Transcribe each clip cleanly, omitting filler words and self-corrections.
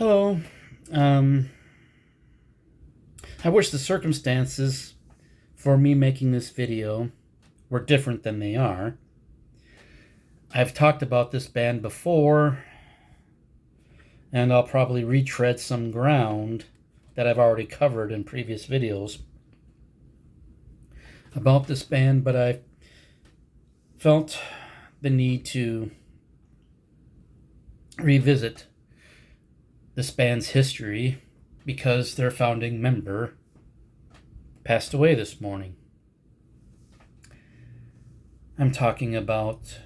Hello. Um, I wish the circumstances for me making this video were different than they are. I've talked about this band before, and I'll probably retread some ground that I've already covered in previous videos about this band, but I felt the need to revisit this band's history because their founding member passed away this morning. I'm talking about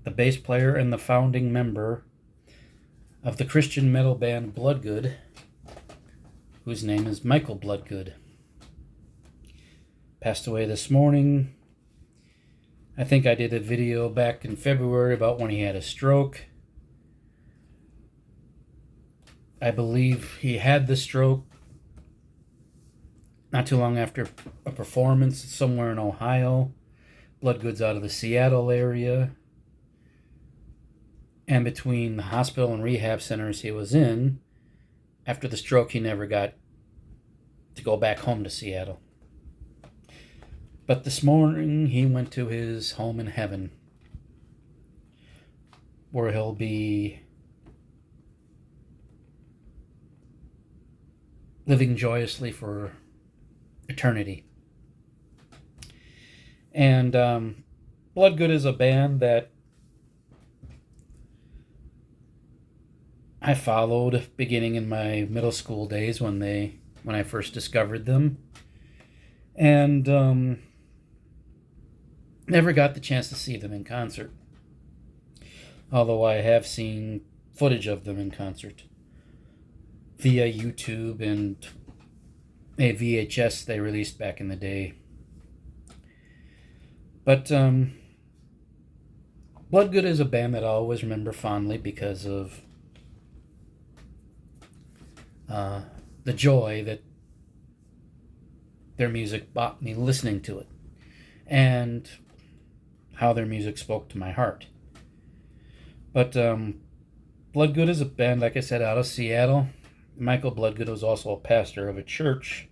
the bass player and the founding member of the Christian metal band Bloodgood, whose name is Michael Bloodgood. Passed away this morning. I think I did a video back in February about when he had a stroke. I believe he had the stroke not too long after a performance somewhere in Ohio. Bloodgood's out of the Seattle area. And between the hospital and rehab centers he was in, after the stroke, he never got to go back home to Seattle. But this morning, he went to his home in heaven, where he'll be living joyously for eternity. And Bloodgood is a band that I followed beginning in my middle school days when I first discovered them, and never got the chance to see them in concert, although I have seen footage of them in concert via YouTube and a VHS they released back in the day. But Bloodgood is a band that I always remember fondly because of the joy that their music brought me listening to it, and how their music spoke to my heart. But Bloodgood is a band, like I said, out of Seattle. Michael Bloodgood was also a pastor of a church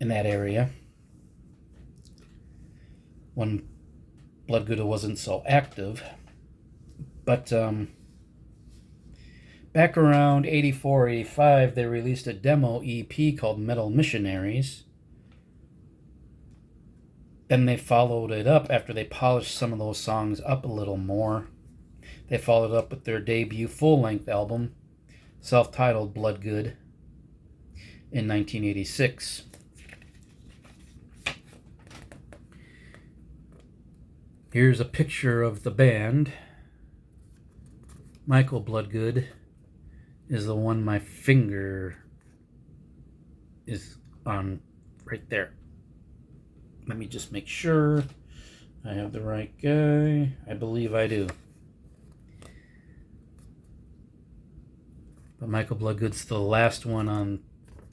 in that area when Bloodgood wasn't so active. But back around 84, 85, they released a demo EP called Metal Missionaries. Then they followed it up after they polished some of those songs up a little more. They followed it up with their debut full-length album, self-titled Bloodgood, in 1986. Here's a picture of the band. Michael Bloodgood is the one my finger is on right there. Let me just make sure I have the right guy. I believe I do. But Michael Bloodgood's the last one on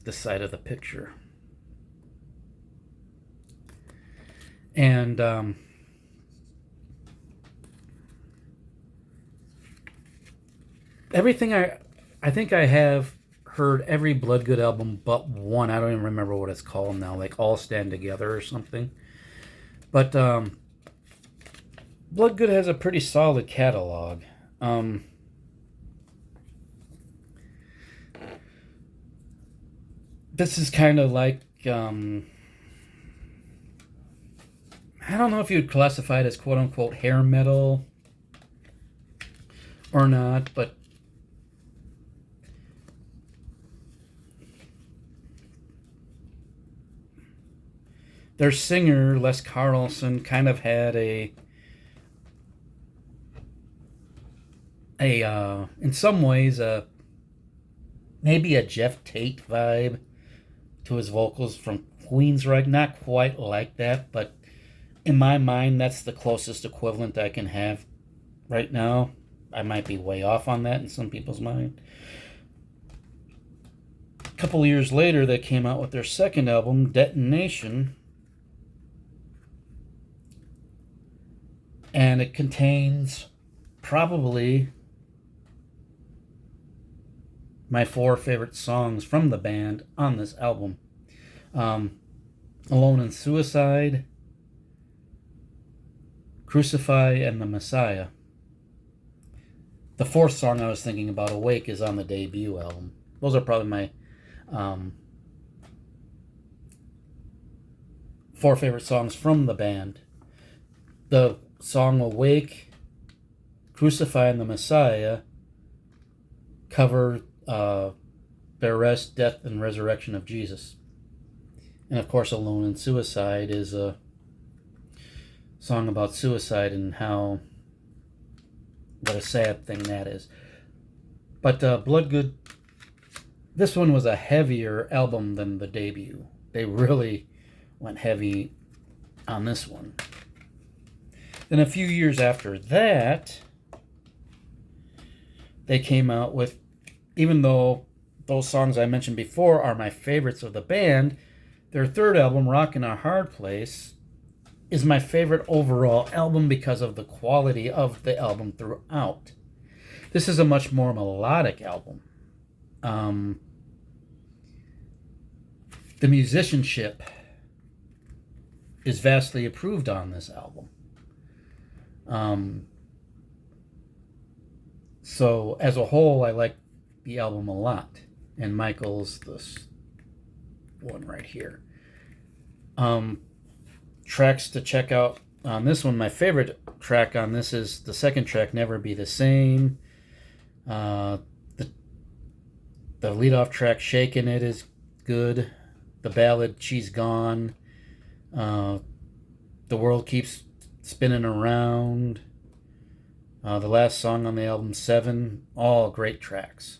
this side of the picture. And everything I think I have heard every Bloodgood album but one. I don't even remember what it's called now, like All Stand Together or something. But Bloodgood has a pretty solid catalog. This is kind of like, I don't know if you'd classify it as quote-unquote hair metal or not, but their singer, Les Carlson, kind of had in some ways, maybe a Jeff Tate vibe to his vocals from Queensryche. Not quite like that, but in my mind, that's the closest equivalent I can have right now. I might be way off on that in some people's mind. A couple years later, they came out with their second album, Detonation, and it contains probably my 4 favorite songs from the band on this album. Alone in Suicide, Crucify, and The Messiah. The 4th song I was thinking about, Awake, is on the debut album. Those are probably my 4 favorite songs from the band. The song Awake, Crucify, and The Messiah cover the arrest, death, and resurrection of Jesus. And of course, Alone in Suicide is a song about suicide and what a sad thing that is. But Bloodgood, this one was a heavier album than the debut. They really went heavy on this one. Then a few years after that, they came out with, even though those songs I mentioned before are my favorites of the band, their 3rd album, Rockin' a Hard Place, is my favorite overall album because of the quality of the album throughout. This is a much more melodic album. The musicianship is vastly improved on this album. So as a whole, I like the album a lot. And Michael's this one right here. Tracks to check out on this one. My favorite track on this is the 2nd track, Never Be the Same. The lead-off track, Shakin' It, is good. The ballad, She's Gone. The World Keeps Spinning Around. The last song on the album, 7. All great tracks.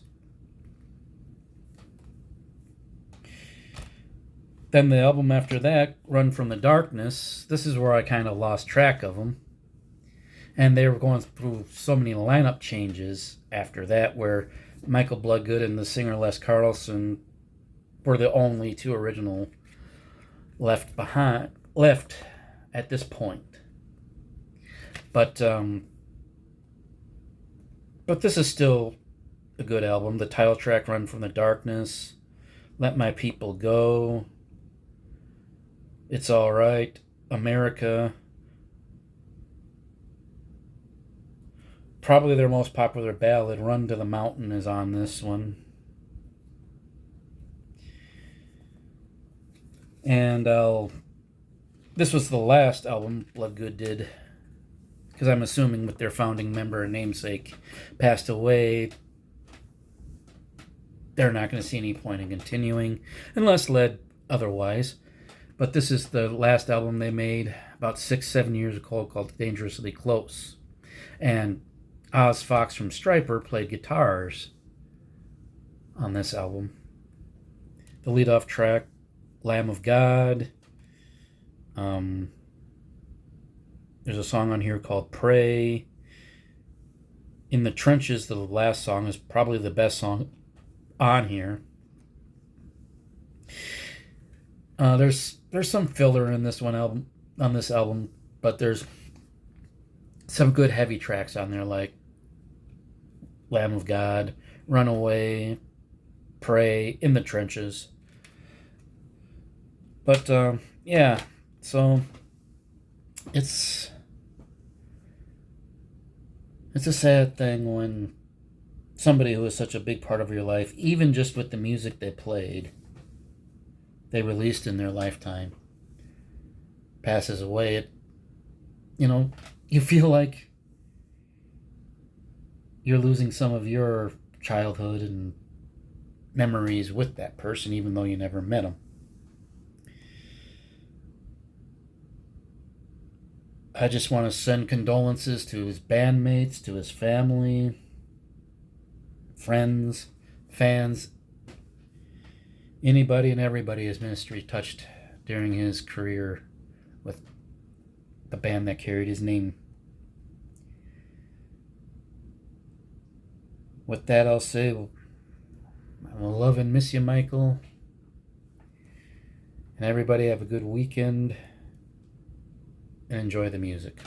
Then the album after that, Run from the Darkness, this is where I kind of lost track of them. And they were going through so many lineup changes after that, where Michael Bloodgood and the singer Les Carlson were the only 2 original left at this point. But this is still a good album. The title track, Run from the Darkness, Let My People Go, It's All Right, America. Probably their most popular ballad, Run to the Mountain, is on this one. And this was the last album Bloodgood did, because I'm assuming with their founding member and namesake passed away, they're not going to see any point in continuing, unless led otherwise. But this is the last album they made about 6-7 years ago, called Dangerously Close. And Oz Fox from Stryper played guitars on this album. The lead-off track, Lamb of God. There's a song on here called Pray. In the Trenches, the last song, is probably the best song on here. There's some filler in this album, but there's some good heavy tracks on there, like Lamb of God, Runaway, Pray, In the Trenches. But yeah, so it's a sad thing when somebody who is such a big part of your life, even just with the music they played, they released in their lifetime, passes away. You feel like you're losing some of your childhood and memories with that person, even though you never met them. I just want to send condolences to his bandmates, to his family, friends, fans, anybody and everybody his ministry touched during his career with the band that carried his name. With that, I'll say, I will love and miss you, Michael. And everybody have a good weekend and enjoy the music.